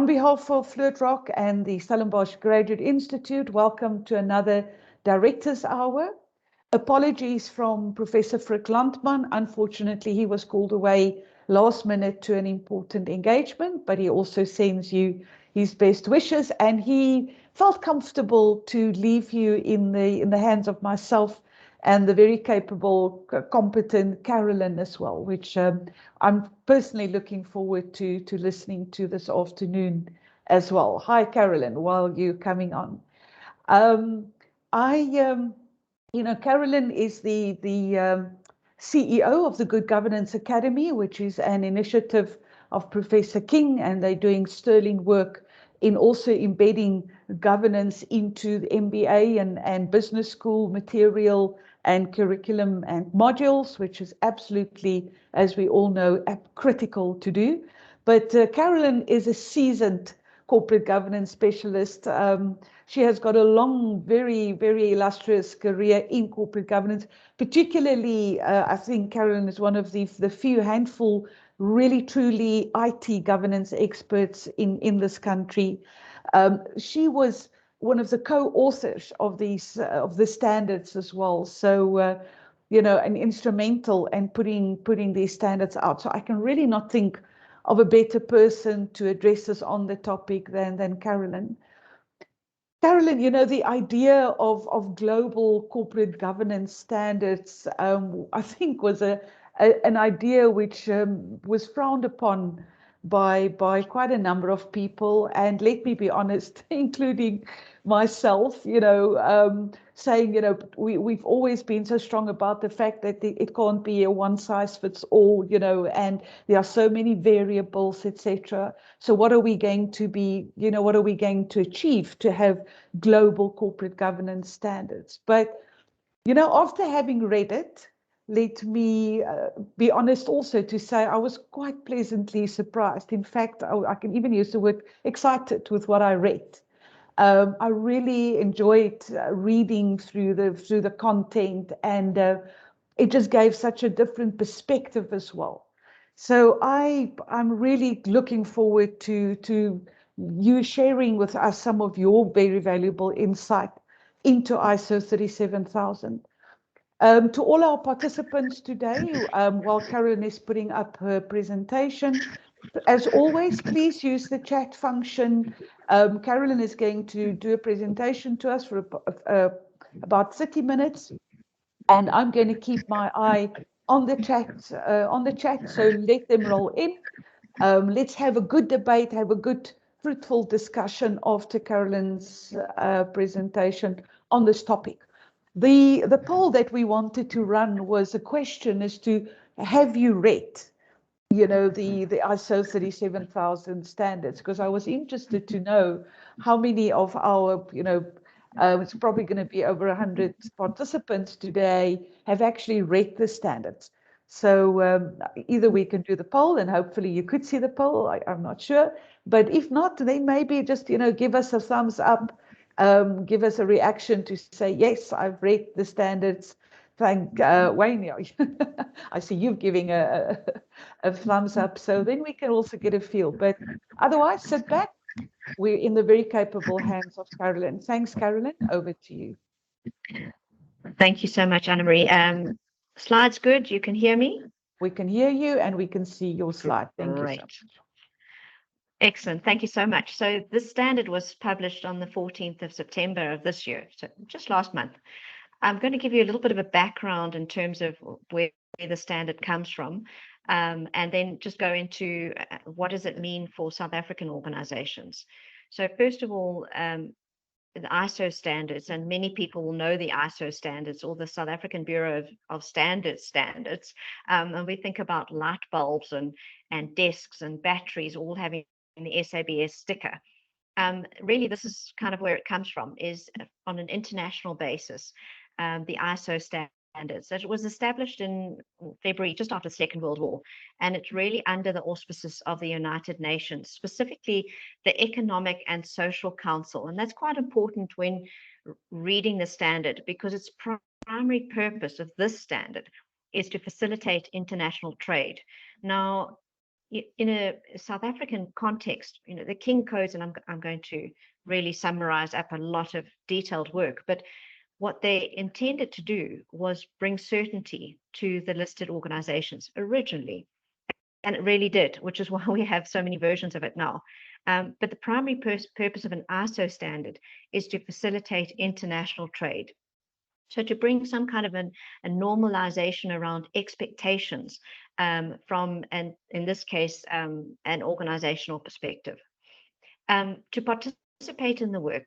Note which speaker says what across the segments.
Speaker 1: on behalf of Flirt Rock and the Stellenbosch Graduate Institute, welcome to another Director's Hour. Apologies from Professor Frick Landman. Unfortunately, he was called away last minute to an important engagement, but he also sends you his best wishes, and he felt comfortable to leave you in the hands of myself and the very capable, competent Carolynn as well, which I'm personally looking forward to listening to this afternoon as well. Hi, Carolynn, while you're coming on. Carolynn is the CEO of the Good Governance Academy, which is an initiative of Professor King, and they're doing sterling work in also embedding governance into the MBA and business school material and curriculum and modules, which is absolutely, as we all know, critical to do. But Carolynn is a seasoned corporate governance specialist. She has got a long, very, very illustrious career in corporate governance. Particularly, I think Carolynn is one of the few handful really, truly IT governance experts in this country. She was one of the co-authors of the standards as well. So, and instrumental in putting these standards out. So I can really not think of a better person to address us on the topic than Carolynn. Carolynn, the idea of global corporate governance standards, I think was an idea which was frowned upon by quite a number of people, and let me be honest, including myself, saying, we've always been so strong about the fact that it can't be a one size fits all, and there are so many variables, etc. So what are we going to what are we going to achieve to have global corporate governance standards? But, after having read it, let me be honest also to say I was quite pleasantly surprised. In fact, I can even use the word excited with what I read. I really enjoyed reading through the content, and it just gave such a different perspective as well. So I'm really looking forward to you sharing with us some of your very valuable insight into ISO 37000. To all our participants today, while Carolynn is putting up her presentation, as always, please use the chat function. Carolynn is going to do a presentation to us for about 30 minutes, and I'm going to keep my eye on the chat. So let them roll in. Let's have a good debate, have a good, fruitful discussion after Carolynn's presentation on this topic. The poll that we wanted to run was a question as to, have you read, the ISO 37000 standards? Because I was interested to know how many of our, it's probably going to be over 100 participants today, have actually read the standards. So either we can do the poll, and hopefully you could see the poll, I'm not sure. But if not, then maybe just, give us a thumbs up. Give us a reaction to say, yes, I've read the standards. Thank Wayne. I see you giving a thumbs up. So then we can also get a feel. But otherwise, sit back. We're in the very capable hands of Carolynn. Thanks, Carolynn. Over to you.
Speaker 2: Thank you so much, Anna-Marie. Slides good? You can hear me?
Speaker 1: We can hear you, and we can see your slide. Thank you so much.
Speaker 2: Excellent. Thank you so much. So this standard was published on the 14th of September of this year, so just last month. I'm going to give you a little bit of a background in terms of where the standard comes from, and then just go into what does it mean for South African organizations. So first of all, the ISO standards, and many people will know the ISO standards or the South African Bureau of Standards, and we think about light bulbs and desks and batteries all having the SABS sticker. Really, this is kind of where it comes from, is on an international basis, the ISO standards. That it was established in February, just after the Second World War, and it's really under the auspices of the United Nations, specifically the Economic and Social Council. And that's quite important when reading the standard, because its primary purpose of this standard is to facilitate international trade. Now, in a South African context, the King Codes, and I'm going to really summarize up a lot of detailed work, but what they intended to do was bring certainty to the listed organizations originally. And it really did, which is why we have so many versions of it now. But the primary purpose of an ISO standard is to facilitate international trade. So to bring some kind of a normalization around expectations from, and in this case, an organizational perspective. To participate in the work,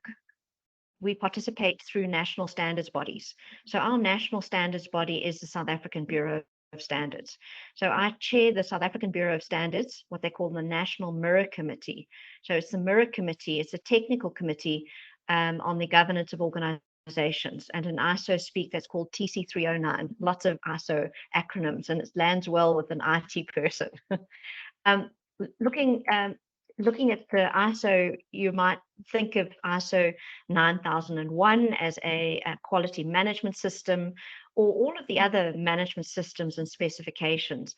Speaker 2: we participate through national standards bodies. So our national standards body is the South African Bureau of Standards. So I chair the South African Bureau of Standards, what they call the National Mirror Committee. So it's the Mirror Committee, it's a technical committee on the governance of organizations, and an ISO speak that's called TC 309, lots of ISO acronyms, and it lands well with an IT person. Looking at the ISO, you might think of ISO 9001 as a quality management system, or all of the other management systems and specifications.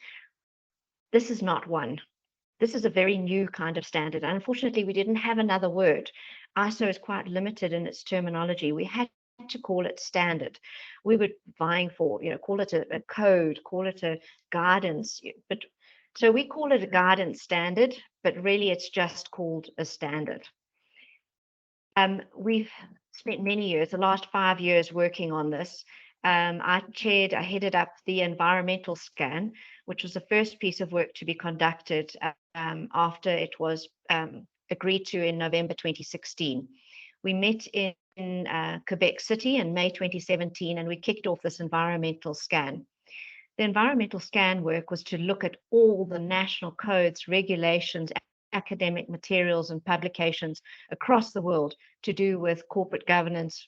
Speaker 2: This is not one. This is a very new kind of standard. Unfortunately, we didn't have another word. ISO is quite limited in its terminology. We had to call it standard. We were vying for, call it a code, call it a guidance, but so we call it a guidance standard, but really it's just called a standard. We've spent many years, the last 5 years, working on this. I headed up the environmental scan, which was the first piece of work to be conducted after it was agreed to in November 2016. We met in Quebec City in May 2017, and we kicked off this environmental scan. The environmental scan work was to look at all the national codes, regulations, academic materials, and publications across the world to do with corporate governance,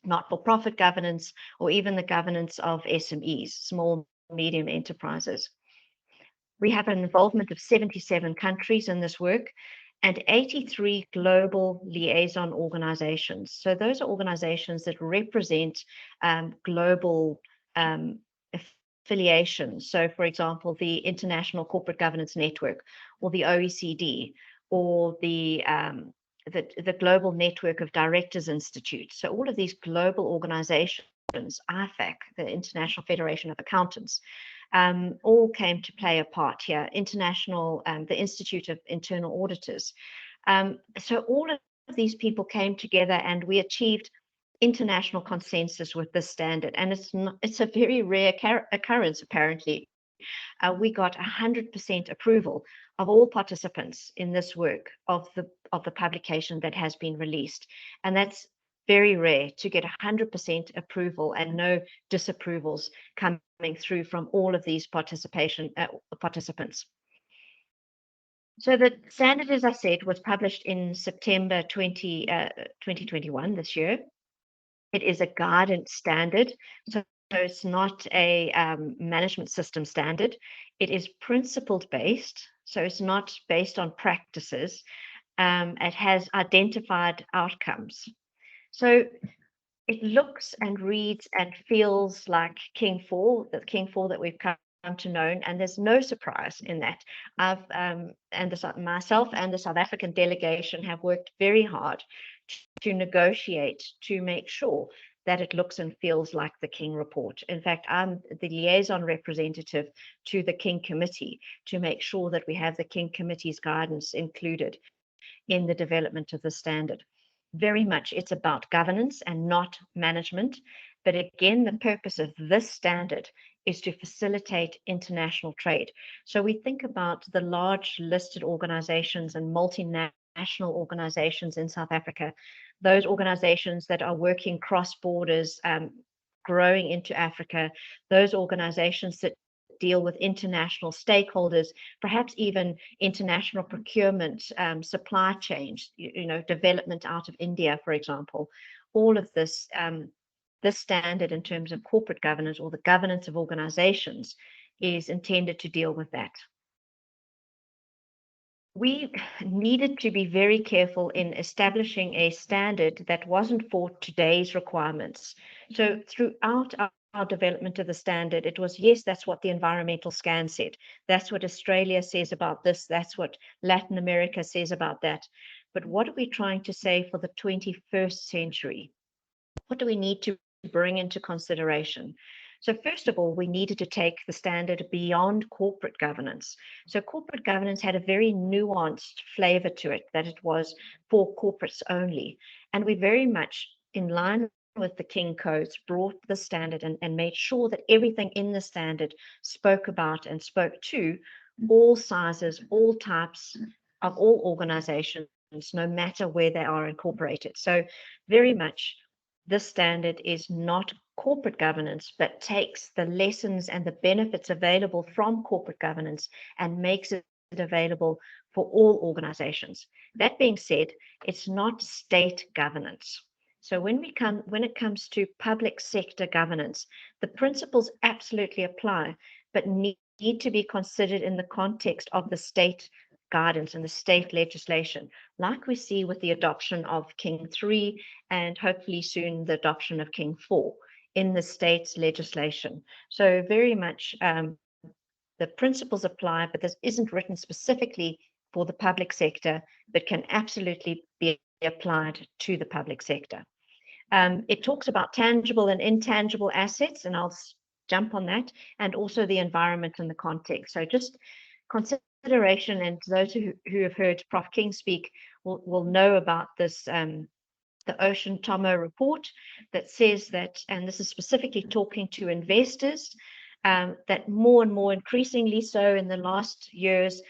Speaker 2: not-for-profit governance, or even the governance of SMEs, small, medium enterprises. We have an involvement of 77 countries in this work and 83 global liaison organizations. So those are organizations that represent global affiliations. So, for example, the International Corporate Governance Network, or the OECD, or the Global Network of Directors Institute. So all of these global organizations, IFAC, the International Federation of Accountants, all came to play a part here. The Institute of Internal Auditors. So all of these people came together, and we achieved international consensus with this standard, and it's a very rare occurrence. Apparently, we got 100% approval of all participants in this work of the publication that has been released, and that's very rare to get 100% approval and no disapprovals coming through from all of these participants. So the standard, as I said, was published in September 2021 this year. It is a guidance standard, so it's not a management system standard. It is principled based, so it's not based on practices. It has identified outcomes. So it looks and reads and feels like King 4, the King 4 that we've come to know, and there's no surprise in that. Myself and the South African delegation have worked very hard to negotiate to make sure that it looks and feels like the King report. In fact, I'm the liaison representative to the King Committee to make sure that we have the King Committee's guidance included in the development of the standard. Very much it's about governance and not management. But again, the purpose of this standard is to facilitate international trade. So we think about the large listed organizations and multinational organizations in South Africa, those organizations that are working cross borders, growing into Africa, those organizations that deal with international stakeholders, perhaps even international procurement, supply chains, development out of India, for example. All of this, this standard in terms of corporate governance or the governance of organizations is intended to deal with that. We needed to be very careful in establishing a standard that wasn't for today's requirements. So throughout our development of the standard, it was, yes, that's what the environmental scan said. That's what Australia says about this. That's what Latin America says about that. But what are we trying to say for the 21st century? What do we need to bring into consideration? So first of all, we needed to take the standard beyond corporate governance. So corporate governance had a very nuanced flavor to it, that it was for corporates only. And we very much, in line with the King Codes, brought the standard and made sure that everything in the standard spoke about and spoke to all sizes, all types of all organizations, no matter where they are incorporated. So very much this standard is not corporate governance, but takes the lessons and the benefits available from corporate governance and makes it available for all organizations. That being said, it's not state governance. So when it comes to public sector governance, the principles absolutely apply, but need to be considered in the context of the state guidance and the state legislation, like we see with the adoption of King 3 and hopefully soon the adoption of King 4 in the state's legislation. So very much the principles apply, but this isn't written specifically for the public sector, but can absolutely be applied to the public sector. It talks about tangible and intangible assets, and I'll jump on that, and also the environment and the context. So just consideration, and those who have heard Prof. King speak will know about this, the Ocean Tomo report that says that, and this is specifically talking to investors, that more and more increasingly so in the last years,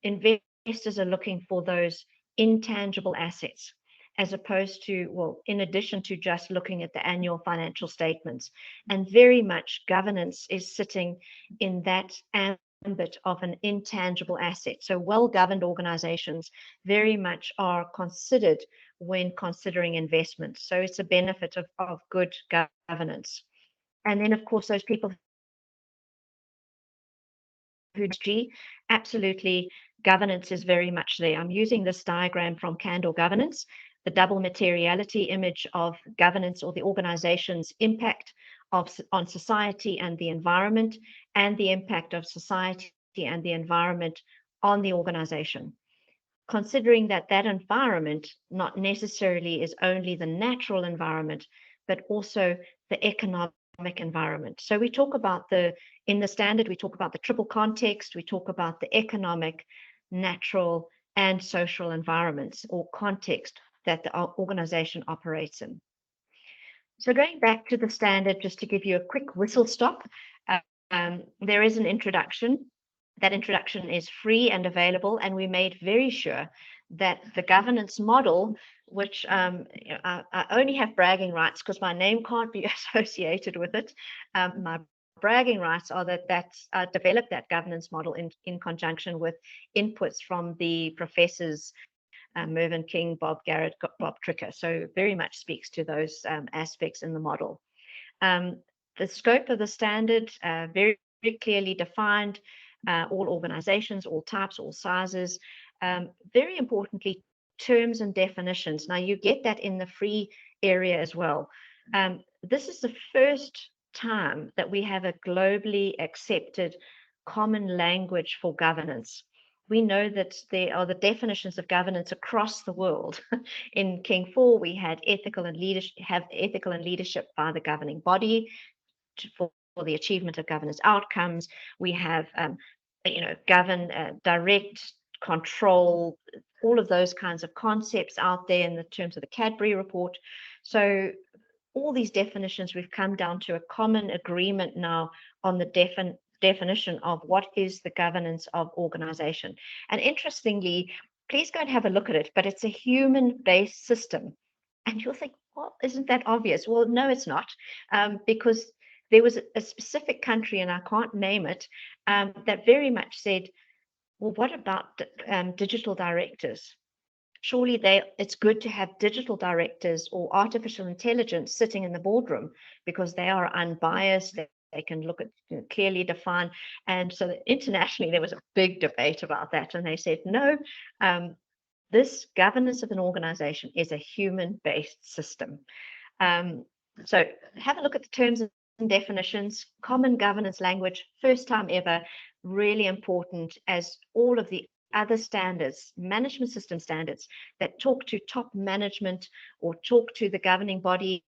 Speaker 2: investors are looking for those intangible assets, as opposed to, well, in addition to just looking at the annual financial statements. And very much governance is sitting in that ambit of an intangible asset. So well-governed organizations very much are considered when considering investments. So it's a benefit of good governance. And then, of course, those people who absolutely, governance is very much there. I'm using this diagram from Candor Governance, the double materiality image of governance or the organization's impact on society and the environment, and the impact of society and the environment on the organization. Considering that that environment not necessarily is only the natural environment, but also the economic environment. So we talk about in the standard, we talk about the triple context, we talk about the economic, natural, and social environments or context that the organization operates in. So going back to the standard, just to give you a quick whistle stop, there is an introduction. That introduction is free and available, and we made very sure that the governance model, which I only have bragging rights because my name can't be associated with it. My bragging rights are that I developed that governance model in conjunction with inputs from the professors Mervyn King, Bob Garrett, Bob Tricker. So very much speaks to those aspects in the model. The scope of the standard, very, very clearly defined, all organizations, all types, all sizes. Very importantly, terms and definitions. Now you get that in the free area as well. This is the first time that we have a globally accepted common language for governance. We know that there are the definitions of governance across the world. In King 4, we had ethical and leadership by the governing body for the achievement of governance outcomes. We have, govern, direct, control, all of those kinds of concepts out there in the terms of the Cadbury report. So all these definitions, we've come down to a common agreement now on the definition of what is the governance of organization. And interestingly, please go and have a look at it, but it's a human-based system. And you'll think, well, isn't that obvious? Well, no, it's not, because there was a specific country, and I can't name it, that very much said, well, what about digital directors? Surely it's good to have digital directors or artificial intelligence sitting in the boardroom because they are unbiased, they can look at clearly defined. And so internationally, there was a big debate about that. And they said, no, this governance of an organization is a human-based system. So have a look at the terms and and definitions, common governance language, first time ever, really important, as all of the other standards, management system standards that talk to top management or talk to the governing body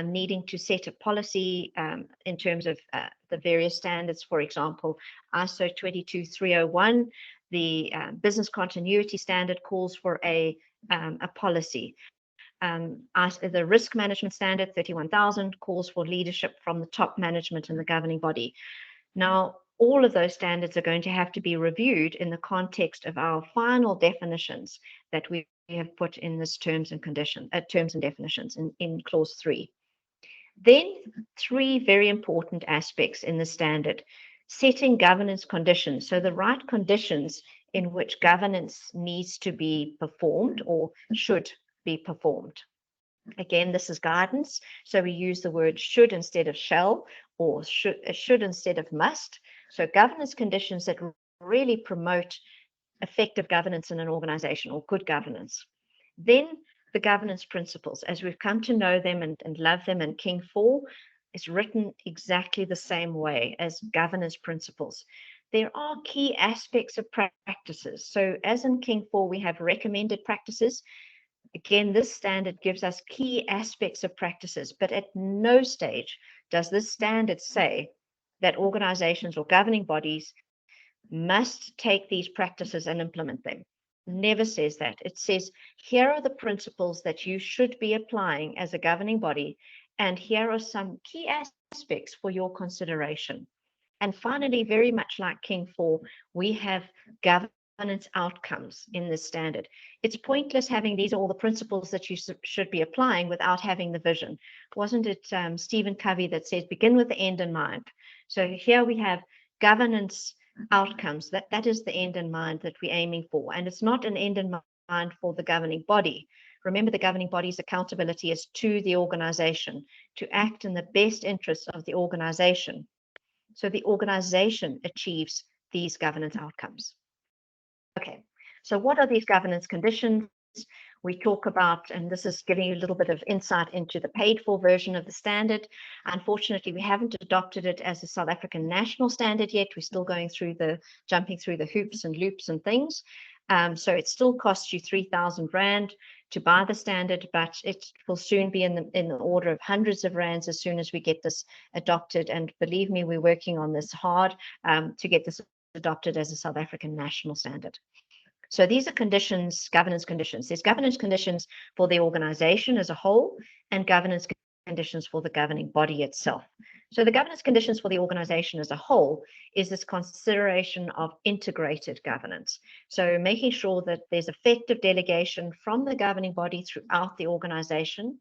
Speaker 2: needing to set a policy in terms of the various standards. For example, ISO 22301, the business continuity standard, calls for a policy. The risk management standard 31000 calls for leadership from the top management and the governing body. Now, all of those standards are going to have to be reviewed in the context of our final definitions that we have put in this terms and definitions in clause 3. Then 3 very important aspects in the standard: setting governance conditions, so the right conditions in which governance needs to be performed or should be performed. Again, this is guidance, so we use the word should instead of shall, or should instead of must. So governance conditions that really promote effective governance in an organization, or good governance. Then the governance principles, as we've come to know them and love them in King 4, is written exactly the same way as governance principles. There are key aspects of practices. So as in King 4, we have recommended practices. Again, this standard gives us key aspects of practices, but at no stage does this standard say that organizations or governing bodies must take these practices and implement them. Never says that. It says, here are the principles that you should be applying as a governing body, and here are some key aspects for your consideration. And finally, very much like King 4, we have governance outcomes in this standard. It's pointless having these are all the principles that you should be applying without having the vision. Wasn't it Stephen Covey that says, begin with the end in mind? So here we have governance outcomes. That is the end in mind that we're aiming for. And it's not an end in mind for the governing body. Remember, the governing body's accountability is to the organization, to act in the best interests of the organization. So the organization achieves these governance outcomes. Okay, so what are these governance conditions? We talk about, and this is giving you a little bit of insight into the paid for version of the standard. Unfortunately, we haven't adopted it as a South African national standard yet. We're still jumping through the hoops and loops and things. So it still costs you 3,000 Rand to buy the standard, but it will soon be in the order of hundreds of rands as soon as we get this adopted. And believe me, we're working on this hard to get this adopted as a South African national standard. So these are conditions, governance conditions. There's governance conditions for the organization as a whole and governance conditions for the governing body itself. So the governance conditions for the organization as a whole is this consideration of integrated governance. So making sure that there's effective delegation from the governing body throughout the organization,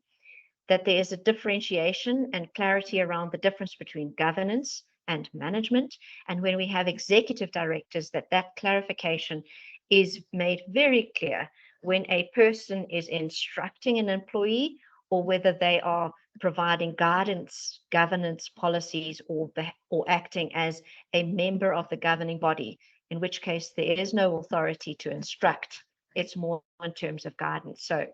Speaker 2: that there is a differentiation and clarity around the difference between governance and management. And when we have executive directors, that clarification is made very clear when a person is instructing an employee or whether they are providing guidance, governance policies, or acting as a member of the governing body, in which case there is no authority to instruct. It's more in terms of guidance. So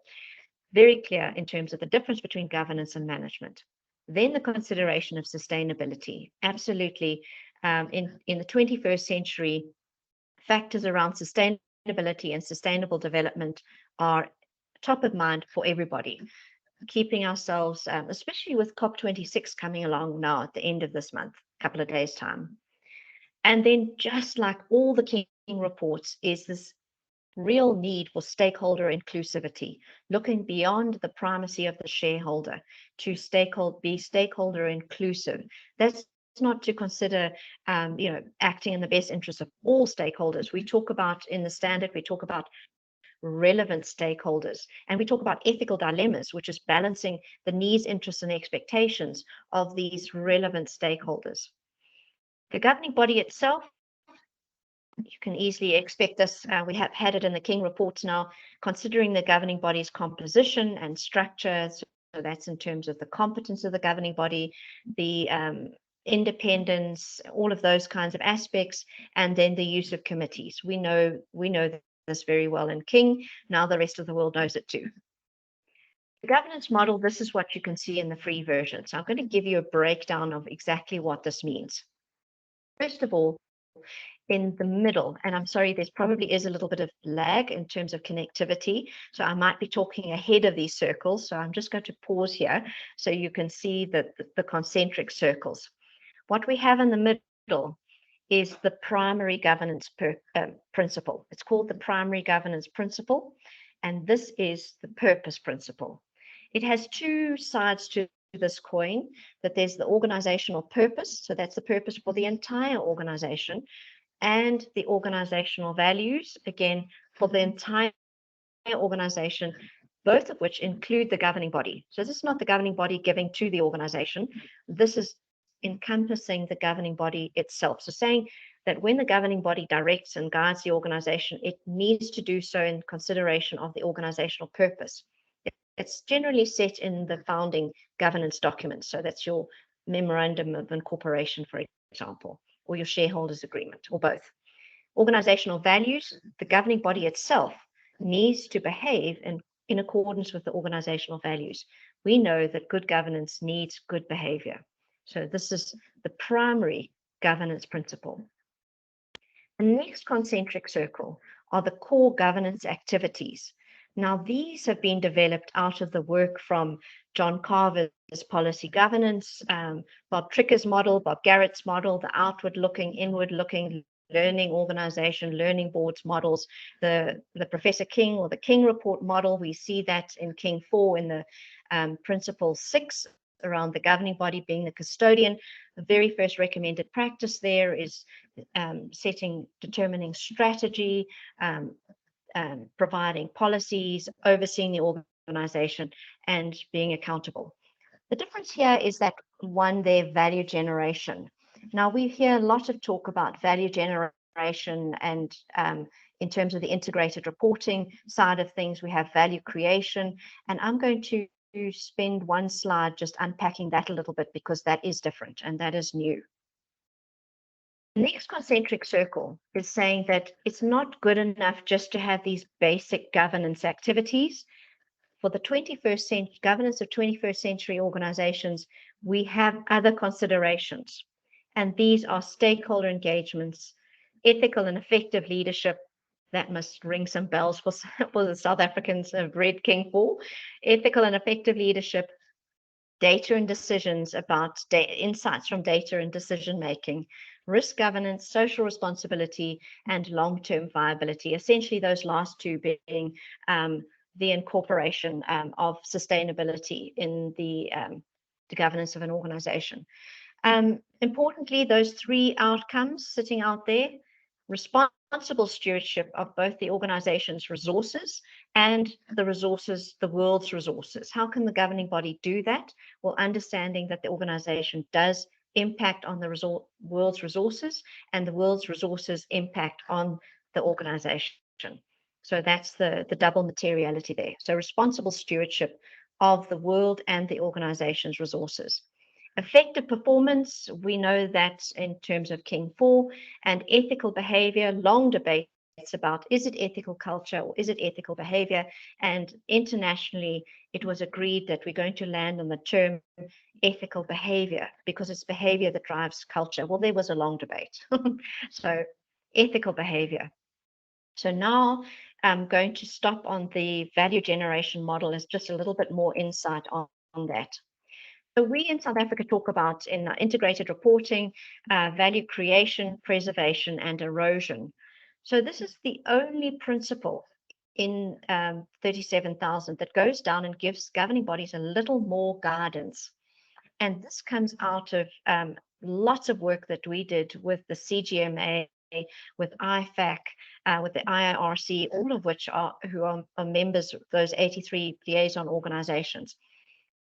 Speaker 2: very clear in terms of the difference between governance and management. Then the consideration of sustainability. Absolutely. In the 21st century, factors around sustainability and sustainable development are top of mind for everybody. Keeping ourselves, especially with COP26 coming along now at the end of this month, a couple of days' time. And then just like all the King reports is this real need for stakeholder inclusivity, looking beyond the primacy of the shareholder to be stakeholder inclusive. That's not to consider, acting in the best interest of all stakeholders. We talk about in the standard, we talk about relevant stakeholders, and we talk about ethical dilemmas, which is balancing the needs, interests, and expectations of these relevant stakeholders. The governing body itself, you can easily expect this. We have had it in the King reports now, considering the governing body's composition and structure. So that's in terms of the competence of the governing body, the independence, all of those kinds of aspects, and then the use of committees. We know this very well in King. Now the rest of the world knows it too. governance model, this is what you can see in the free version. So I'm going to give you a breakdown of exactly what this means. First of all, in the middle, and I'm sorry, there's probably is a little bit of lag in terms of connectivity, so I might be talking ahead of these circles. So I'm just going to pause here so you can see the concentric circles. What we have in the middle is the primary governance principle. It's called the primary governance principle, and this is the purpose principle. It has two sides to this coin, that there's the organizational purpose, so that's the purpose for the entire organization, and the organizational values, again, for the entire organization, both of which include the governing body. So this is not the governing body giving to the organization. This is encompassing the governing body itself. So saying that when the governing body directs and guides the organization, it needs to do so in consideration of the organizational purpose. It's generally set in the founding governance documents. So that's your memorandum of incorporation, for example, or your shareholders agreement, or both. Organizational values, the governing body itself needs to behave in accordance with the organizational values. We know that good governance needs good behavior. So this is the primary governance principle. The next concentric circle are the core governance activities. Now, these have been developed out of the work from John Carver's policy governance, Bob Tricker's model, Bob Garrett's model, the outward-looking, inward-looking learning organization, learning boards models, the Professor King or the King report model. We see that in King 4 in the principle 6 around the governing body being the custodian. The very first recommended practice there is determining strategy, providing policies, overseeing the organization, and being accountable. The difference here is that one, their value generation. Now, we hear a lot of talk about value generation, and in terms of the integrated reporting side of things, we have value creation. And I'm going to spend one slide just unpacking that a little bit, because that is different and that is new. The next concentric circle is saying that it's not good enough just to have these basic governance activities. For the 21st century governance of 21st century organizations, we have other considerations, and these are stakeholder engagements, ethical and effective leadership. That must ring some bells for the South Africans of Red King 4. Ethical and effective leadership, data and decisions about insights from data and decision making, risk governance, social responsibility, and long-term viability. Essentially, those last two being the incorporation of sustainability in the governance of an organization. Importantly, those three outcomes sitting out there: responsible stewardship of both the organization's resources and the world's resources. How can the governing body do that? Well, understanding that the organization does impact on the world's resources, and the world's resources impact on the organization. So that's the double materiality there. So responsible stewardship of the world and the organization's resources. Effective performance, we know that in terms of King 4, and ethical behavior, long debates about, is it ethical culture or is it ethical behavior? And internationally, it was agreed that we're going to land on the term ethical behavior, because it's behavior that drives culture. Well, there was a long debate. So ethical behavior. So now I'm going to stop on the value generation model as just a little bit more insight on that. So we in South Africa talk about, in integrated reporting, value creation, preservation, and erosion. So this is the only principle in 37,000 that goes down and gives governing bodies a little more guidance. And this comes out of lots of work that we did with the CGMA, with IFAC, with the IIRC, all of which are members of those 83 liaison organizations,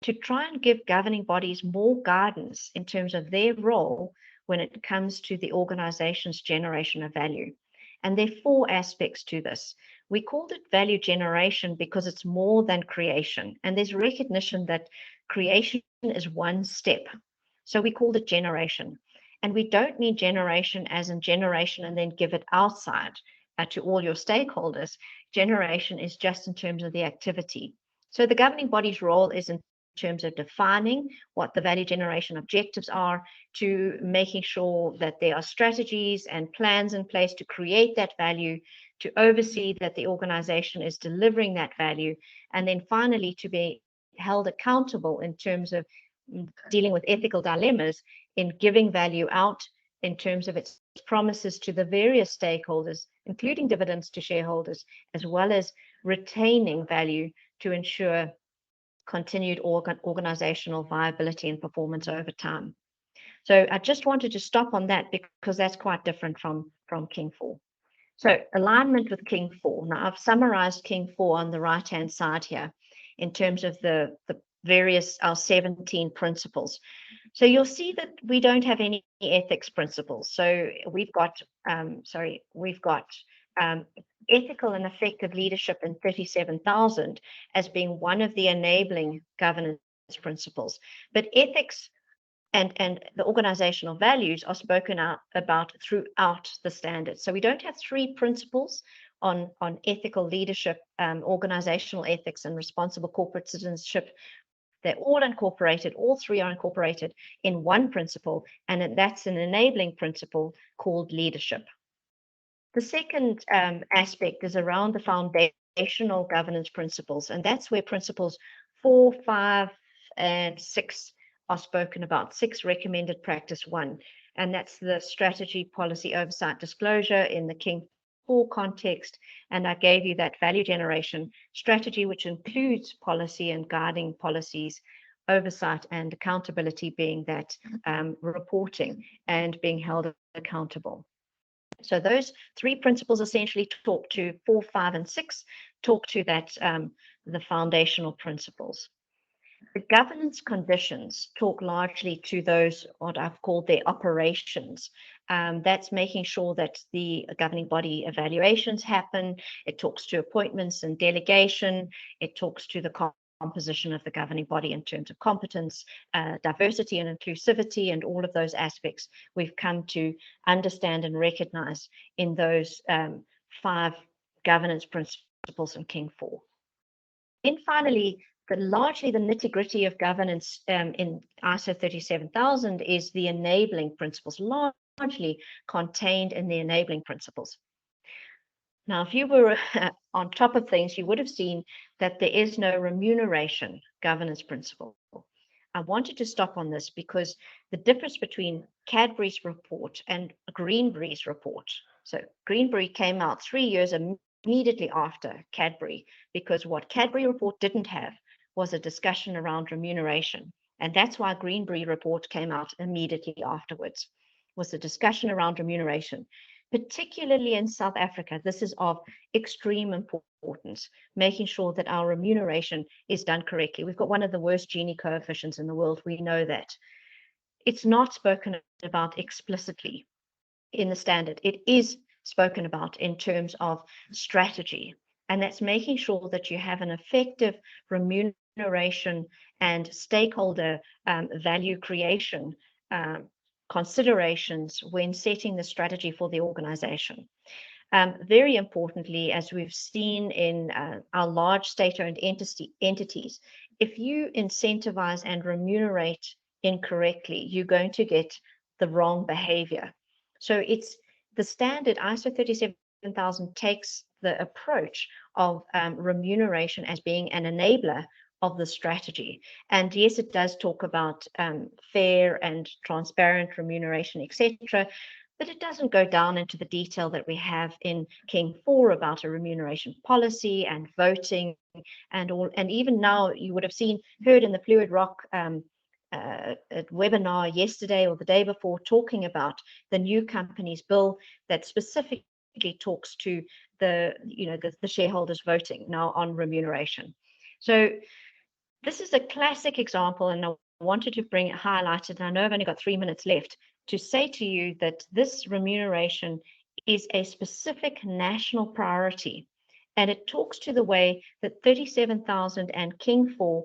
Speaker 2: to try and give governing bodies more guidance in terms of their role when it comes to the organization's generation of value. And there are 4 aspects to this. We called it value generation because it's more than creation. And there's recognition that creation is one step. So we called it generation. And we don't mean generation as in generation and then give it outside to all your stakeholders. Generation is just in terms of the activity. So the governing body's role is in terms of defining what the value generation objectives are, to making sure that there are strategies and plans in place to create that value, to oversee that the organization is delivering that value, and then finally to be held accountable in terms of dealing with ethical dilemmas in giving value out in terms of its promises to the various stakeholders, including dividends to shareholders, as well as retaining value to ensure continued organizational viability and performance over time. So I just wanted to stop on that because that's quite different from King 4. So alignment with King 4. Now I've summarized King 4 on the right-hand side here in terms of the various, our 17 principles. So you'll see that we don't have any ethics principles. So we've got, ethical and effective leadership in 37,000 as being one of the enabling governance principles. But ethics and the organizational values are spoken out about throughout the standards. So we don't have 3 principles on ethical leadership, organizational ethics, and responsible corporate citizenship. They're all incorporated, all 3 are incorporated in one principle, and that's an enabling principle called leadership. The second aspect is around the foundational governance principles, and that's where principles 4, 5, and 6 are spoken about. 6 recommended practice 1, and that's the strategy, policy, oversight, disclosure in the King 4 context. And I gave you that value generation strategy, which includes policy and guiding policies, oversight and accountability being that reporting and being held accountable. So those 3 principles essentially talk to 4, 5, and 6, talk to that, the foundational principles. The governance conditions talk largely to those, what I've called their operations. That's making sure that the governing body evaluations happen. It talks to appointments and delegation. It talks to the composition of the governing body in terms of competence, diversity and inclusivity, and all of those aspects we've come to understand and recognize in those 5 governance principles in King 4. Then finally, largely the nitty-gritty of governance in ISO 37000 is the enabling principles, largely contained in the enabling principles. Now, if you were on top of things, you would have seen that there is no remuneration governance principle. I wanted to stop on this because the difference between Cadbury's report and Greenbury's report. So Greenbury came out 3 years immediately after Cadbury, because what Cadbury report didn't have was a discussion around remuneration. And that's why Greenbury report came out immediately afterwards, was the discussion around remuneration. Particularly in South Africa, this is of extreme importance, making sure that our remuneration is done correctly. We've got one of the worst Gini coefficients in the world. We know that. It's not spoken about explicitly in the standard. It is spoken about in terms of strategy, and that's making sure that you have an effective remuneration and stakeholder value creation considerations when setting the strategy for the organization. Very importantly, as we've seen in our large state-owned entities, if you incentivize and remunerate incorrectly, you're going to get the wrong behavior. So it's the standard ISO 37000 takes the approach of remuneration as being an enabler of the strategy. And yes, it does talk about fair and transparent remuneration, etc., but it doesn't go down into the detail that we have in King 4 about a remuneration policy and voting and all. And even now, you would have heard in the Fluid Rock webinar yesterday or the day before, talking about the new companies bill that specifically talks to the shareholders voting now on remuneration. So this is a classic example, and I wanted to bring it highlighted. And I know I've only got 3 minutes left to say to you that this remuneration is a specific national priority, and it talks to the way that 37,000 and King 4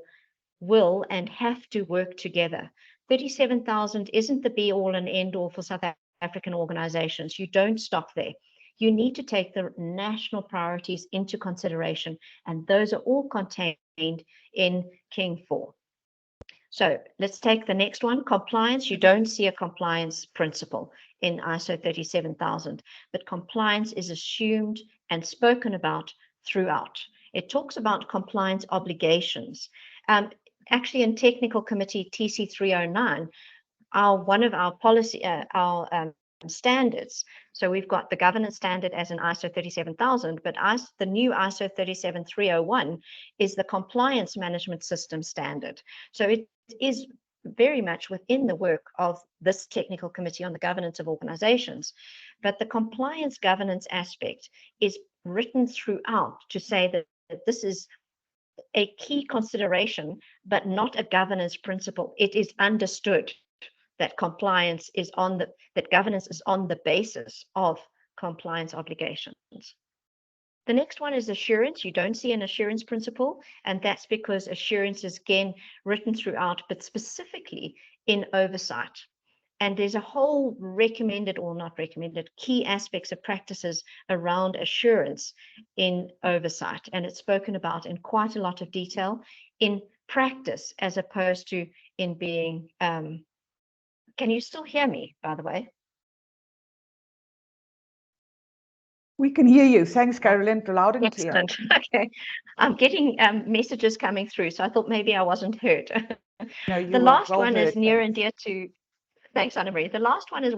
Speaker 2: will and have to work together. 37,000 isn't the be all and end all for South African organizations. You don't stop there. you need to take the national priorities into consideration, and those are all contained in King 4. So let's take the next one, compliance. You don't see a compliance principle in ISO 37000, but compliance is assumed and spoken about throughout. It talks about compliance obligations. Actually, in Technical Committee TC 309, one of our policy, standards. So we've got the governance standard as an ISO 37000, but the new ISO 37301 is the compliance management system standard. So it is very much within the work of this Technical Committee on the Governance of Organizations. But the compliance governance aspect is written throughout to say that this is a key consideration, but not a governance principle. It is understood that compliance is that governance is on the basis of compliance obligations. The next one is assurance. You don't see an assurance principle, and that's because assurance is again written throughout, but specifically in oversight. And there's a whole recommended or not recommended key aspects of practices around assurance in oversight. And it's spoken about in quite a lot of detail in practice as opposed to in being can you still hear me, by the way?
Speaker 1: We can hear you. Thanks, Carolynn. Loud and clear.
Speaker 2: Excellent. Okay. I'm getting messages coming through, so I thought maybe I wasn't heard.
Speaker 1: No, you
Speaker 2: the last
Speaker 1: well
Speaker 2: one
Speaker 1: heard,
Speaker 2: is near
Speaker 1: thanks.
Speaker 2: and dear to, thanks, Anna-Marie. The last one is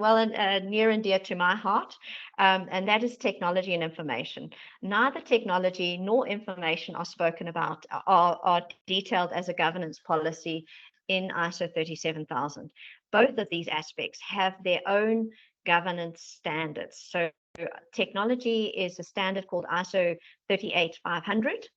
Speaker 2: near and dear to my heart, and that is technology and information. Neither technology nor information are spoken about, are detailed as a governance policy in ISO 37000. Both of these aspects have their own governance standards. So technology is a standard called ISO 38500,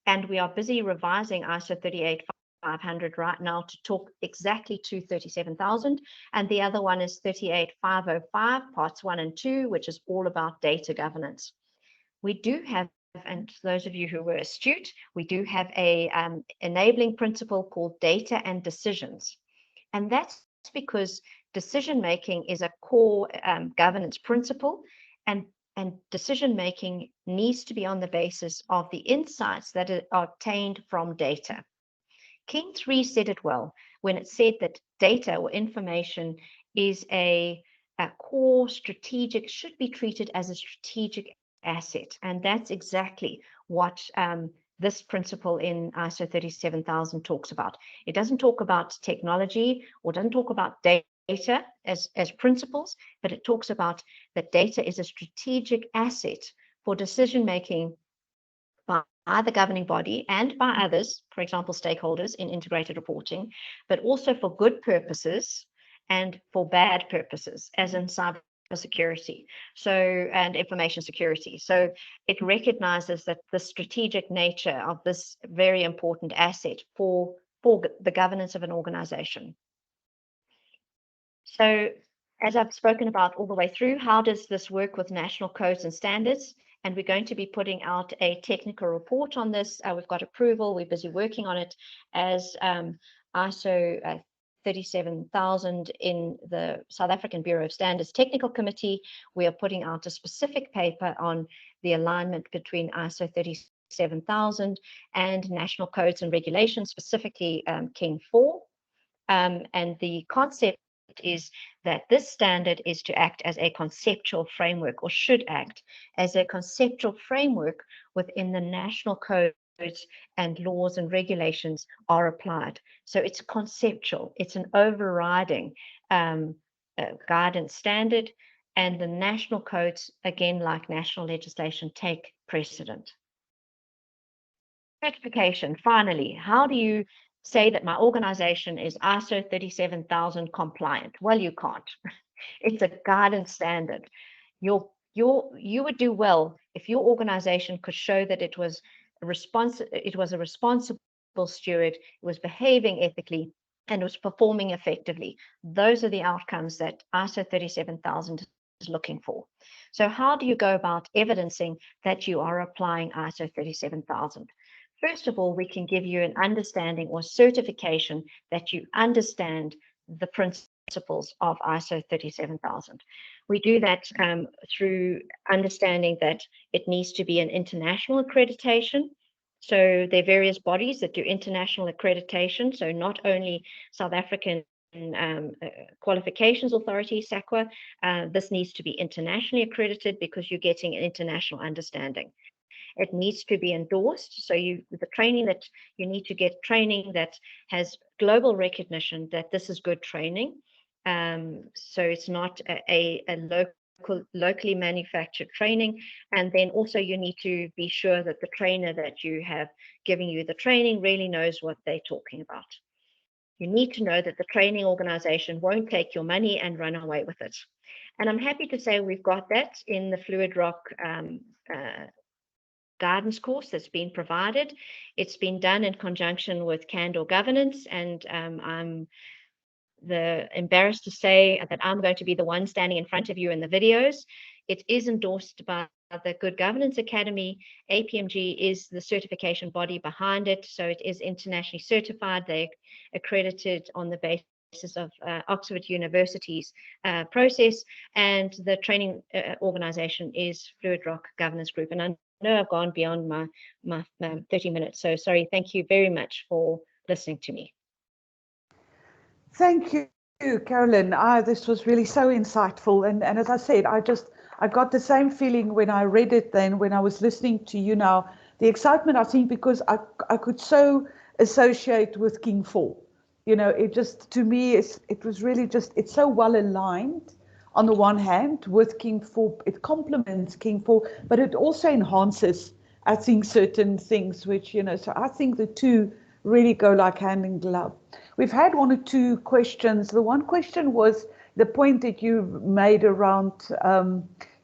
Speaker 2: and we are busy revising ISO 38500 right now to talk exactly to 37000. And the other one is 38505, parts 1 and 2, which is all about data governance. We do have, and those of you who were astute, we do have a enabling principle called data and decisions. And that's because decision-making is a core governance principle, and decision-making needs to be on the basis of the insights that are obtained from data. King 3 said it well when it said that data or information is a core strategic, should be treated as a strategic asset. And that's exactly what this principle in ISO 37000 talks about. It doesn't talk about technology or doesn't talk about data as principles, but it talks about that data is a strategic asset for decision-making by the governing body and by others, for example, stakeholders in integrated reporting, but also for good purposes and for bad purposes, as in cybersecurity, and information security. So it recognizes that the strategic nature of this very important asset for the governance of an organization. So as I've spoken about all the way through, how does this work with national codes and standards? And we're going to be putting out a technical report on this. We've got approval. We're busy working on it as ISO 37000 in the South African Bureau of Standards Technical Committee. We are putting out a specific paper on the alignment between ISO 37000 and national codes and regulations, specifically King 4. And the concept is that this standard is to act as a conceptual framework, or should act as a conceptual framework within the national codes and laws and regulations are applied. So it's conceptual, it's an overriding guidance standard, and the national codes, again, like national legislation, take precedent. Certification, finally, how do you say that my organization is ISO 37000 compliant? Well, you can't. It's a guidance standard. You would do well if your organization could show that it was a responsible steward, it was behaving ethically, and was performing effectively. Those are the outcomes that ISO 37000 is looking for. So how do you go about evidencing that you are applying ISO 37000? First of all, we can give you an understanding or certification that you understand the principles principles of ISO 37000. We do that through understanding that it needs to be an international accreditation. So there are various bodies that do international accreditation. So not only South African Qualifications Authority, SAQA, this needs to be internationally accredited because you're getting an international understanding. It needs to be endorsed. So the training that you need to get training that has global recognition that this is good training. So it's not a locally manufactured training. And then also you need to be sure that the trainer that you have giving you the training really knows what they're talking about. You need to know that the training organization won't take your money and run away with it. And I'm happy to say we've got that in the Fluid Rock guidance course that's been provided. It's been done in conjunction with Candor Governance, and I'm embarrassed to say that I'm going to be the one standing in front of you in the videos. It is endorsed by the Good Governance Academy. APMG is the certification body behind it, so it is internationally certified. They're accredited on the basis of Oxford University's process, and the training organization is Fluid Rock Governance Group. And I know I've gone beyond my 30 minutes, so sorry. Thank you very much for listening to me.
Speaker 1: Thank you, Carolyn. This was really so insightful. And as I said, I got the same feeling when I read it then, when I was listening to you now. The excitement, I think, because I could so associate with King 4. You know, it just, to me, it was really just, it's so well aligned on the one hand with King 4. It complements King 4, but it also enhances, I think, certain things, which, you know, so I think the two really go like hand in glove. We've had one or two questions. The one question was the point that you made around,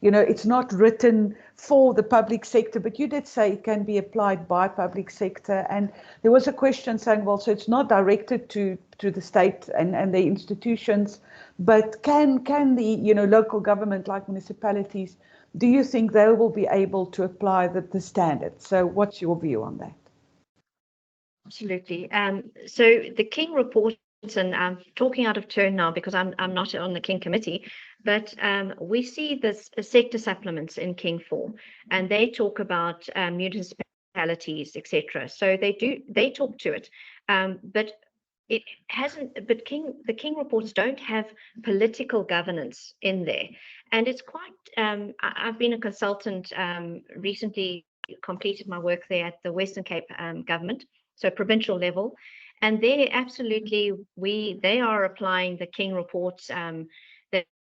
Speaker 1: you know, it's not written for the public sector, but you did say it can be applied by public sector. And there was a question saying, well, so it's not directed to the state and the institutions, but can the, you know, local government like municipalities, do you think they will be able to apply the standards? So what's your view on that?
Speaker 2: Absolutely. So the King report, and I'm talking out of turn now because I'm not on the King committee, but we see this sector supplements in King 4, and they talk about municipalities, etc. So they talk to it, but it hasn't. But the King reports don't have political governance in there, and it's quite. I've been a consultant, recently completed my work there at the Western Cape government. So provincial level, and they absolutely they are applying the King reports.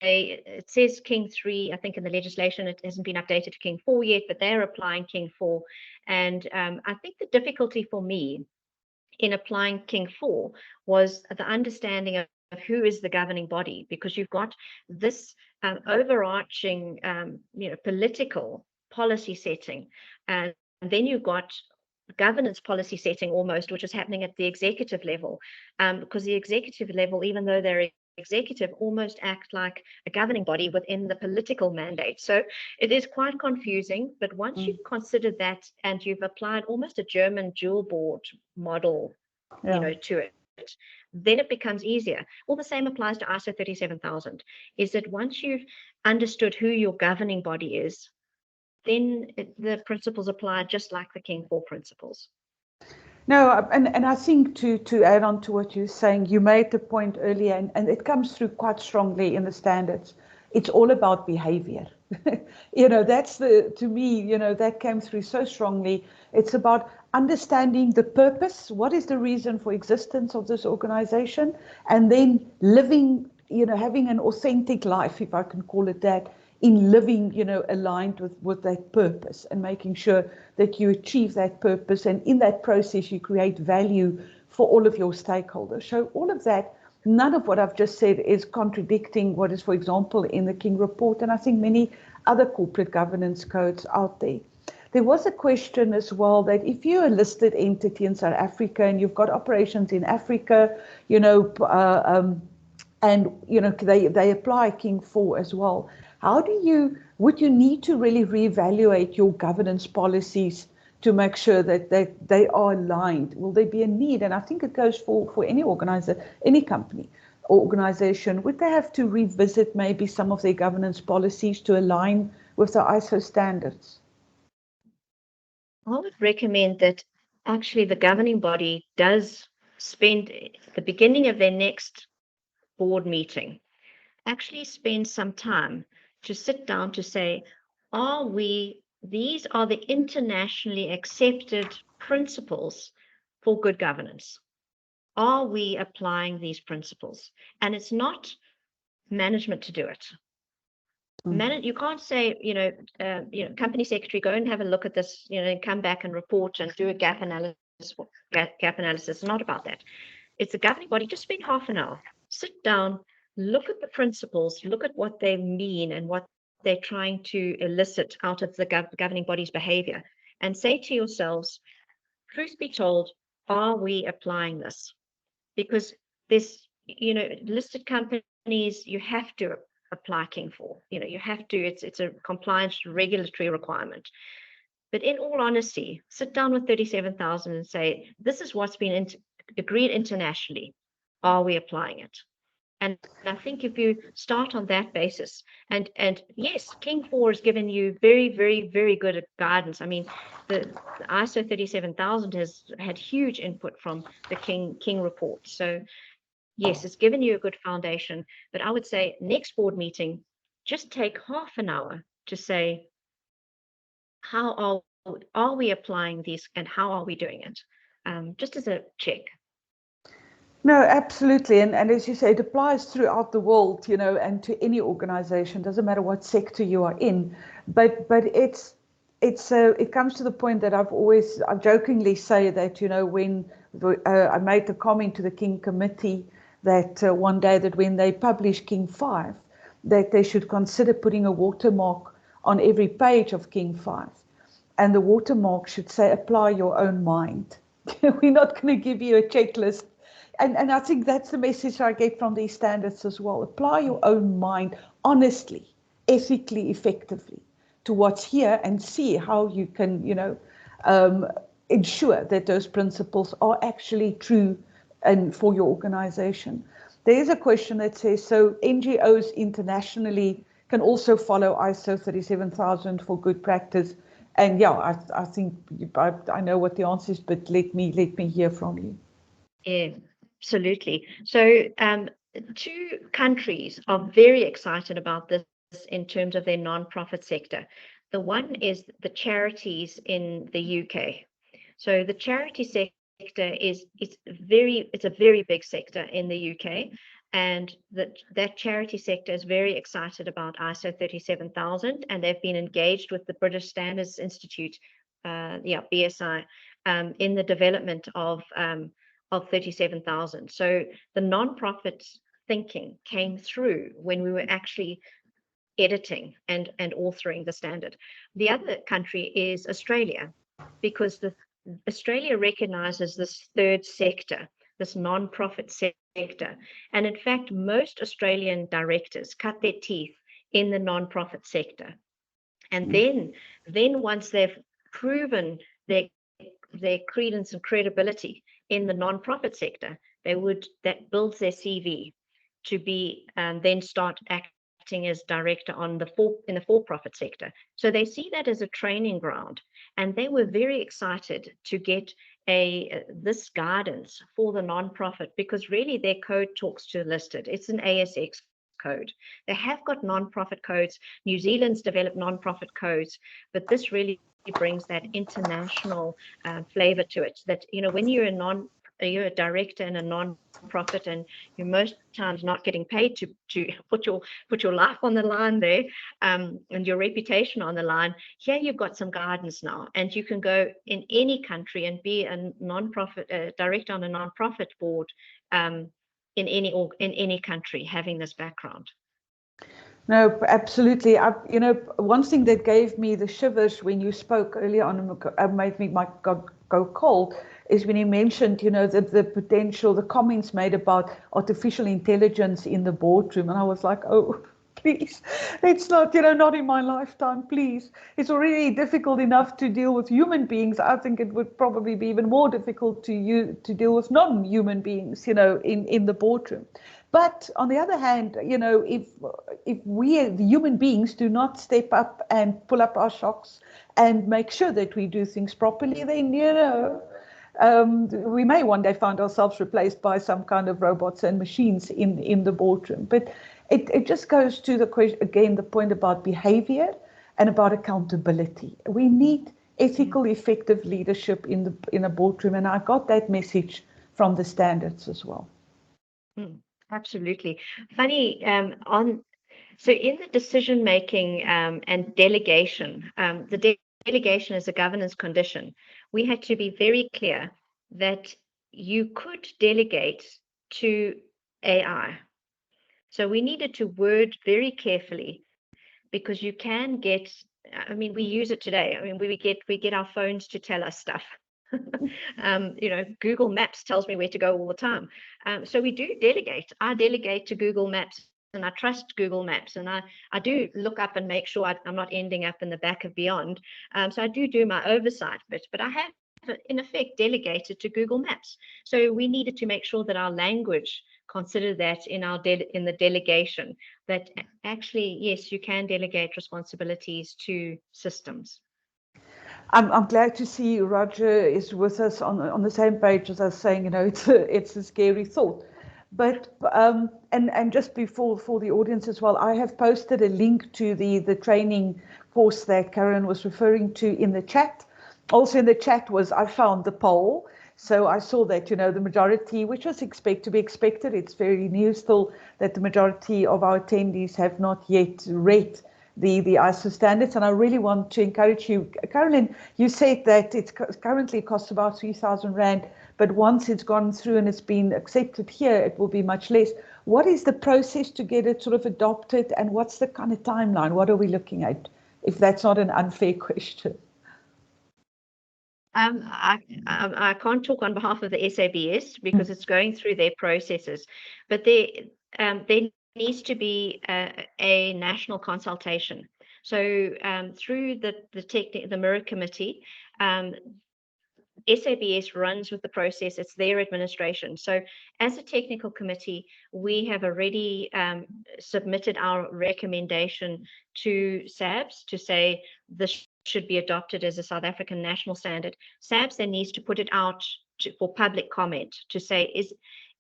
Speaker 2: It says King 3, I think in the legislation it hasn't been updated to King 4 yet, but they're applying King 4. And I think the difficulty for me in applying King 4 was the understanding of who is the governing body, because you've got this overarching, you know, political policy setting, and then you've got governance policy setting almost, which is happening at the executive level, because the executive level, even though they're executive, almost act like a governing body within the political mandate. So it is quite confusing, but once you've considered that and you've applied almost a German dual board model, you know, to it, then it becomes easier. Well, the same applies to ISO 37000, is that once you've understood who your governing body is, then the principles apply just like the King 4 principles.
Speaker 1: No, and I think to add on to what you're saying, you made the point earlier, and it comes through quite strongly in the standards. It's all about behavior. You know, that's to me, you know, that came through so strongly. It's about understanding the purpose. What is the reason for existence of this organization? And then living, you know, having an authentic life, if I can call it that, in living, you know, aligned with that purpose, and making sure that you achieve that purpose. And in that process, you create value for all of your stakeholders. So all of that, none of what I've just said is contradicting what is, for example, in the King report, and I think many other corporate governance codes out there. There was a question as well that if you're a listed entity in South Africa and you've got operations in Africa, you know, and you know they apply King 4 as well. Would you need to really reevaluate your governance policies to make sure that they are aligned? Will there be a need? And I think it goes for any organizer, any company or organization. Would they have to revisit maybe some of their governance policies to align with the ISO standards?
Speaker 2: I would recommend that actually the governing body does spend the beginning of their next board meeting, actually spend some time to sit down to say, these are the internationally accepted principles for good governance. Are we applying these principles? And it's not management to do it. You can't say, company secretary, go and have a look at this, and come back and report and do a gap analysis. Gap analysis. It's not about that. It's a governing body. Just spend half an hour, sit down, look at the principles, look at what they mean and what they're trying to elicit out of the governing body's behavior, and say to yourselves, truth be told, are we applying this? Because this, listed companies, you have to apply King 4. You have to, it's a compliance regulatory requirement. But in all honesty, sit down with 37,000 and say, this is what's been agreed internationally. Are we applying it? And I think if you start on that basis, and yes, King 4 has given you very, very, very good guidance. I mean, the ISO 37000 has had huge input from the King report. So yes, it's given you a good foundation. But I would say next board meeting, just take half an hour to say, how are we applying these and how are we doing it? Just as a check.
Speaker 1: No, absolutely. And as you say, it applies throughout the world, and to any organization, doesn't matter what sector you are in. But it comes to the point that I jokingly say that, when I made the comment to the King Committee that one day that when they publish King 5, that they should consider putting a watermark on every page of King 5. And the watermark should say, apply your own mind. We're not going to give you a checklist. And I think that's the message I get from these standards as well. Apply your own mind honestly, ethically, effectively to what's here and see how you can, ensure that those principles are actually true and for your organization. There is a question that says, so NGOs internationally can also follow ISO 37000 for good practice. And yeah, I think I know what the answer is, but let me hear from you.
Speaker 2: Yeah. Absolutely. So 2 countries are very excited about this in terms of their non-profit sector. The one is the charities in the UK. So the charity sector it's a very big sector in the UK, and that charity sector is very excited about ISO 37000, and they've been engaged with the British Standards Institute, BSI, in the development of 37,000. So the non-profit thinking came through when we were actually editing and authoring the standard. The other country is Australia, because Australia recognizes this third sector, this non-profit sector. And in fact, most Australian directors cut their teeth in the non-profit sector. And then once they've proven their credence and credibility in the non-profit sector, that builds their CV to be then start acting as director in the for-profit sector. So they see that as a training ground, and they were very excited to get this guidance for the non-profit, because really their code talks to the listed. It's an ASX code. They have got non-profit codes. New Zealand's developed non-profit codes, but this really brings that international flavor to it. That when you're a director in a non-profit, and you're most times not getting paid to put your life on the line there, and your reputation on the line. Here you've got some guidance now, and you can go in any country and be a non-profit director on a non-profit board in any country, having this background.
Speaker 1: No, absolutely. One thing that gave me the shivers when you spoke earlier on, made me go cold, is when you mentioned, the potential, the comments made about artificial intelligence in the boardroom. And I was like, oh, please. It's not, not in my lifetime, please. It's already difficult enough to deal with human beings. I think it would probably be even more difficult to deal with non-human beings, in the boardroom. But on the other hand, if we, the human beings, do not step up and pull up our socks and make sure that we do things properly, then, we may one day find ourselves replaced by some kind of robots and machines in the boardroom. But it just goes to the question, again, the point about behavior and about accountability. We need ethical, effective leadership in a boardroom, and I got that message from the standards as well.
Speaker 2: Absolutely. Funny, so in the decision making and delegation, the delegation is a governance condition. We had to be very clear that you could delegate to AI. So we needed to word very carefully, because you can get, we use it today. We get our phones to tell us stuff. Google Maps tells me where to go all the time. So we do delegate. I delegate to Google Maps, and I trust Google Maps, and I do look up and make sure I'm not ending up in the back of beyond. So I do my oversight bit, but I have in effect delegated to Google Maps. So we needed to make sure that our language considered that in the delegation, that actually, yes, you can delegate responsibilities to systems.
Speaker 1: I'm glad to see Roger is with us on the same page as us, saying, it's a scary thought. But and just before for the audience as well, I have posted a link to the training course that Carolynn was referring to in the chat. Also in the chat I found the poll. So I saw that, the majority, which was to be expected, it's very new still, that the majority of our attendees have not yet read the ISO standards. And I really want to encourage you, Carolynn, you said that it currently costs about 3,000 Rand, but once it's gone through and it's been accepted here, it will be much less. What is the process to get it sort of adopted, and what's the kind of timeline? What are we looking at, if that's not an unfair question?
Speaker 2: I can't talk on behalf of the SABS because it's going through their processes, but there needs to be a national consultation. So through the Mirror Committee, SABS runs with the process. It's their administration. So as a technical committee, we have already submitted our recommendation to SABS to say this should be adopted as a South African national standard. SABS then needs to put it out for public comment to say,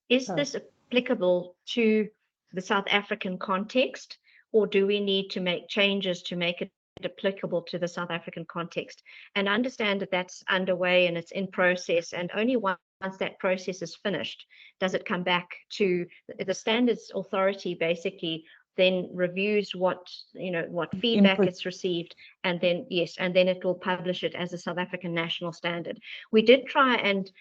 Speaker 2: is this applicable to the South African context, or do we need to make changes to make it applicable to the South African context? And understand that that's underway and it's in process, and only once that process is finished does it come back to the standards authority. Basically then reviews what feedback it's received, and then it will publish it as a South African national standard. We did try and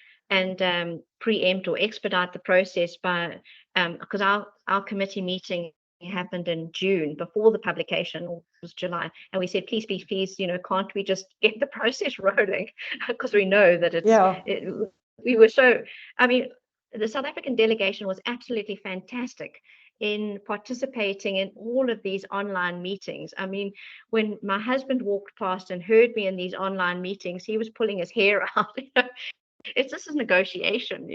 Speaker 2: preempt or expedite the process by because our committee meeting happened in June before the publication, or it was July, and we said, please, can't we just get the process rolling, because we know that we were so, the South African delegation was absolutely fantastic in participating in all of these online meetings. When my husband walked past and heard me in these online meetings, he was pulling his hair out. This is negotiation,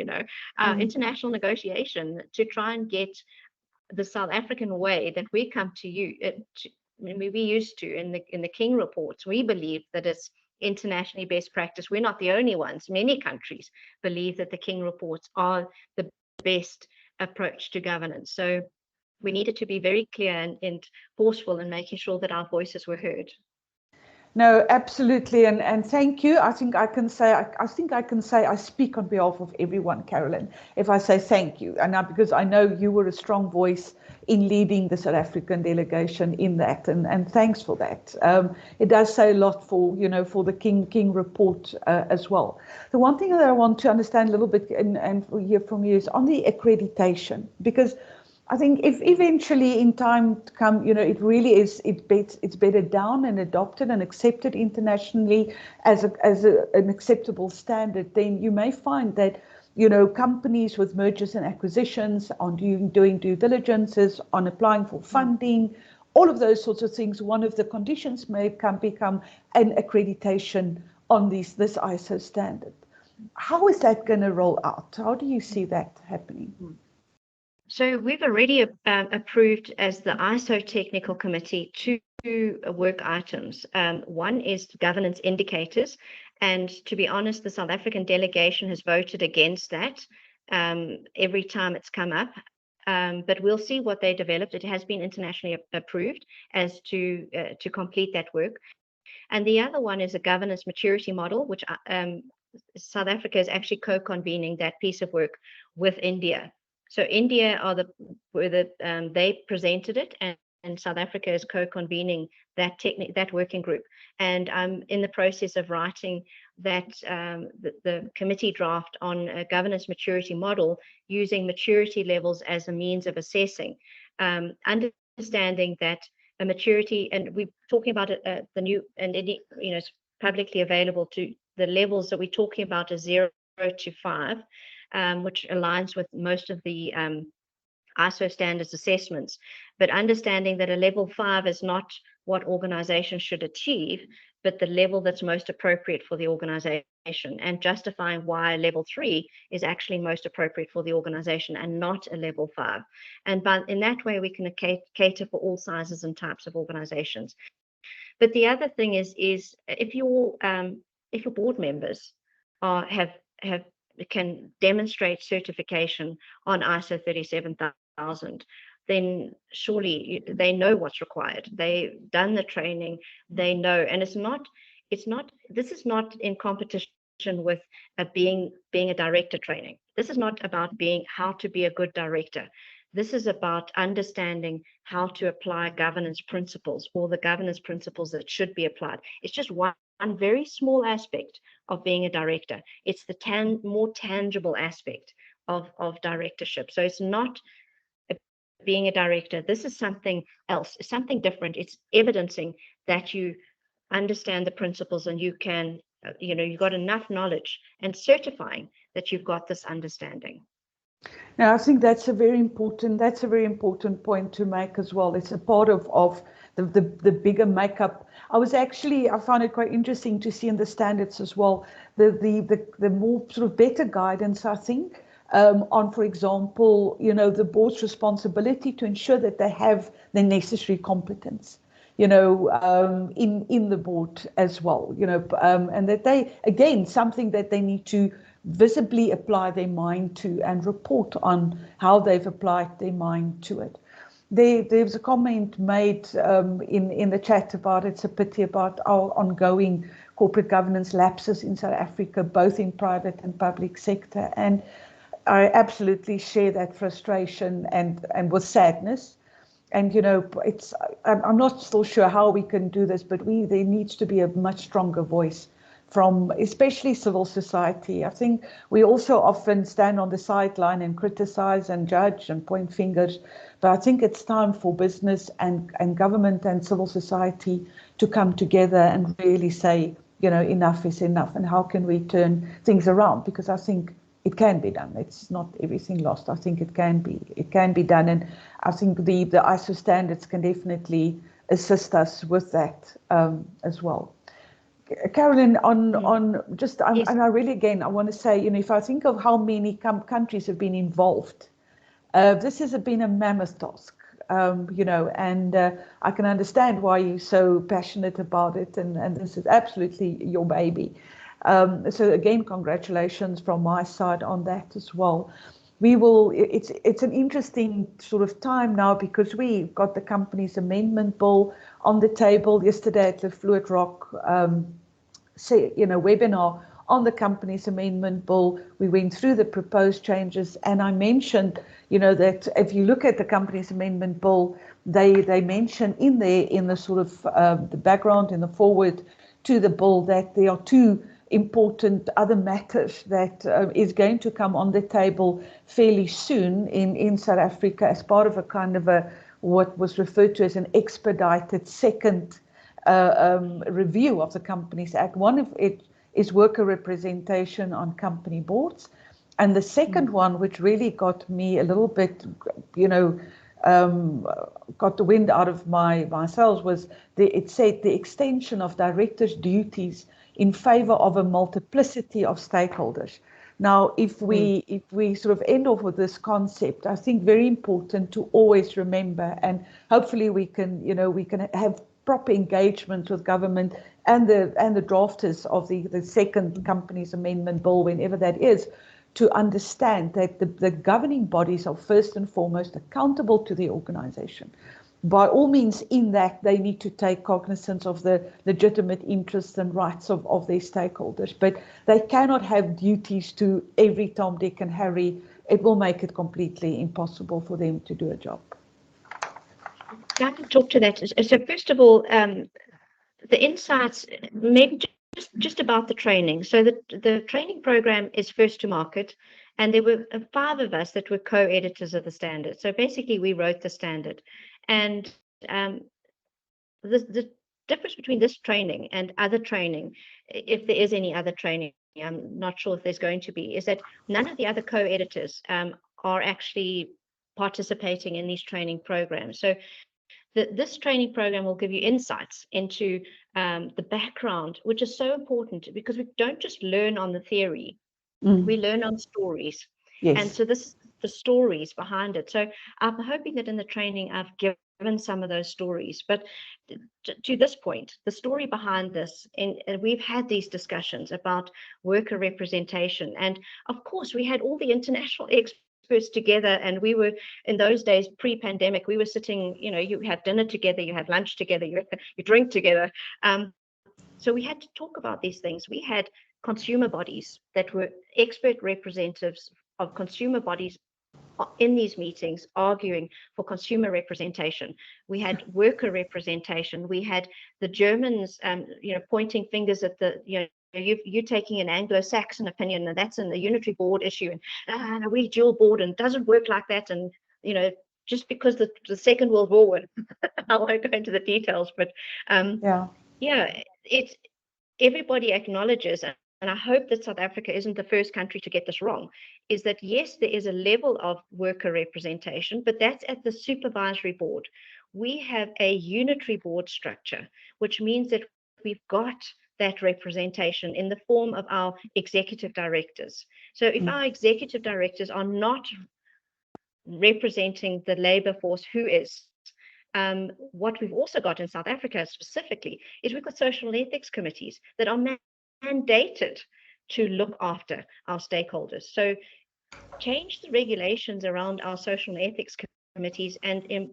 Speaker 2: international negotiation to try and get the South African way that we come to you. We used to in the King reports. We believe that it's internationally best practice. We're not the only ones. Many countries believe that the King reports are the best approach to governance. So we needed to be very clear and forceful in making sure that our voices were heard.
Speaker 1: No, absolutely, and thank you. I think I can say I speak on behalf of everyone, Carolynn, if I say thank you, and because I know you were a strong voice in leading the South African delegation in that, and thanks for that. It does say a lot for the King report as well. The one thing that I want to understand a little bit and hear from you is on the accreditation, because I think if eventually in time to come, it really is, it's bedded down and adopted and accepted internationally as an acceptable standard, then you may find that, companies with mergers and acquisitions, on doing due diligences, on applying for funding, all of those sorts of things. One of the conditions may become an accreditation on this ISO standard. How is that going to roll out? How do you see that happening?
Speaker 2: So we've already approved as the ISO technical committee 2 work items. One is governance indicators. And to be honest, the South African delegation has voted against that every time it's come up. But we'll see what they developed. It has been internationally approved as to complete that work. And the other one is a governance maturity model, which South Africa is actually co-convening that piece of work with India. So India they presented it, and South Africa is co-convening that working group. And I'm in the process of writing that the committee draft on a governance maturity model using maturity levels as a means of assessing, understanding that a maturity, and we're talking about the new, and it's publicly available to the levels that we're talking about is 0 to 5, which aligns with most of the ISO standards assessments, but understanding that a level 5 is not what organizations should achieve, but the level that's most appropriate for the organization, and justifying why level 3 is actually most appropriate for the organization and not a level 5. And in that way, we can cater for all sizes and types of organizations. But the other thing is if your board members can demonstrate certification on ISO 37000, then surely they know what's required. They've done the training, they know, and this is not in competition with being a director training. This is not about how to be a good director. This is about understanding how to apply governance principles, or the governance principles that should be applied. It's just one very small aspect of being a director. It's the more tangible aspect of directorship. So it's not being a director. This is something else, something different. It's evidencing that you understand the principles, and you can, you've got enough knowledge, and certifying that you've got this understanding.
Speaker 1: Now, I think that's a very important point to make as well. It's a part of the bigger makeup. I found it quite interesting to see in the standards as well, the more sort of better guidance, I think, on, for example, the board's responsibility to ensure that they have the necessary competence, in the board as well, and that they, again, something that they need to visibly apply their mind to and report on how they've applied their mind to it. There's a comment made in the chat about it's a pity about our ongoing corporate governance lapses in South Africa, both in private and public sector. And I absolutely share that frustration and with sadness. And, I'm not still sure how we can do this, but there needs to be a much stronger voice from especially civil society. I think we also often stand on the sideline and criticize and judge and point fingers, but I think it's time for business and government and civil society to come together and really say, enough is enough, and how can we turn things around? Because I think it can be done. It's not everything lost. I think it can be done, and I think the ISO standards can definitely assist us with that as well. Carolynn, yes. And I really, again, I want to say, if I think of how many countries have been involved, this has been a mammoth task, and I can understand why you're so passionate about it, and this is absolutely your baby. So again, congratulations from my side on that as well. It's an interesting sort of time now, because we've got the company's amendment bill on the table. Yesterday at the Fluid Rock webinar on the company's amendment bill, we went through the proposed changes, and I mentioned, that if you look at the company's amendment bill, they mention in the sort of the background, in the forward to the bill, that there are two important other matters that is going to come on the table fairly soon in South Africa as part of a kind of what was referred to as an expedited second review of the Companies Act. One of it is worker representation on company boards, And the second one, which really got me a little bit, got the wind out of my sails, was it said the extension of directors' duties in favor of a multiplicity of stakeholders. Now, if we sort of end off with this concept, I think very important to always remember, and hopefully we can have proper engagement with government and the drafters of the second Companies Amendment Bill, whenever that is, to understand that the governing bodies are first and foremost accountable to the organization. By all means, in that they need to take cognizance of the legitimate interests and rights of their stakeholders, but they cannot have duties to every Tom, Dick and Harry. It will make it completely impossible for them to do a job.
Speaker 2: I can talk to that. So first of all, the insights, maybe just about the training. So the training program is first to market, and there were 5 of us that were co-editors of the standard. So basically we wrote the standard. And the difference between this training and other training, if there is any other training, I'm not sure if there's going to be, is that none of the other co-editors are actually participating in these training programs. So this training program will give you insights into the background, which is so important because we don't just learn on the theory, we learn on stories.
Speaker 1: Yes.
Speaker 2: And so this is the stories behind it. So I'm hoping that in the training I've given some of those stories, but to this point, the story behind this, and we've had these discussions about worker representation. And of course, we had all the international experts together, and we were, in those days pre-pandemic, we were sitting, you had dinner together, you had lunch together, you drink together. So we had to talk about these things. We had consumer bodies that were expert representatives of consumer bodies in these meetings arguing for consumer representation. We had worker representation. We had the Germans, pointing fingers at you're taking an Anglo-Saxon opinion, and that's in the unitary board issue, and we dual board, and it doesn't work like that. And just because the Second World War went, I won't go into the details, but it's everybody acknowledges, and I hope that South Africa isn't the first country to get this wrong, is that yes, there is a level of worker representation, but that's at the supervisory board. We have a unitary board structure, which means that we've got that representation in the form of our executive directors. So if our executive directors are not representing the labor force, who is, what we've also got in South Africa specifically is we've got social ethics committees that are mandated to look after our stakeholders. So change the regulations around our social ethics committees and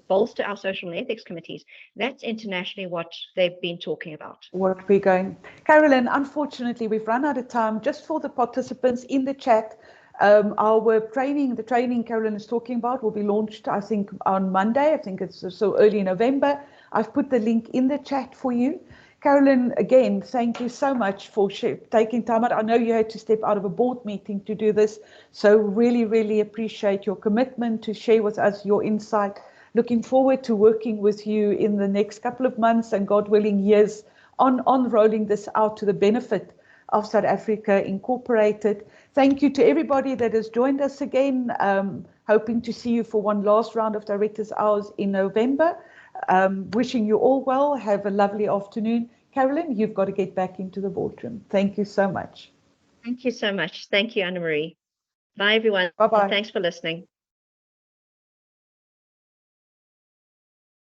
Speaker 2: bolster our social ethics committees. That's internationally what they've been talking about.
Speaker 1: What we're going. Carolyn, unfortunately, we've run out of time. Just for the participants in the chat, the training Carolyn is talking about will be launched, I think, on Monday. I think it's so early November. I've put the link in the chat for you. Carolyn, again, thank you so much for taking time out. I know you had to step out of a board meeting to do this, so really, really appreciate your commitment to share with us your insight. Looking forward to working with you in the next couple of months and, God willing, years on rolling this out to the benefit of South Africa Incorporated. Thank you to everybody that has joined us again. Hoping to see you for one last round of Directors' Hours in November. Wishing you all well. Have a lovely afternoon. Carolyn, you've got to get back into the boardroom. Thank you so much.
Speaker 2: Thank you so much. Thank you, Anna Marie. Bye, everyone.
Speaker 1: Bye-bye.
Speaker 2: Thanks for listening.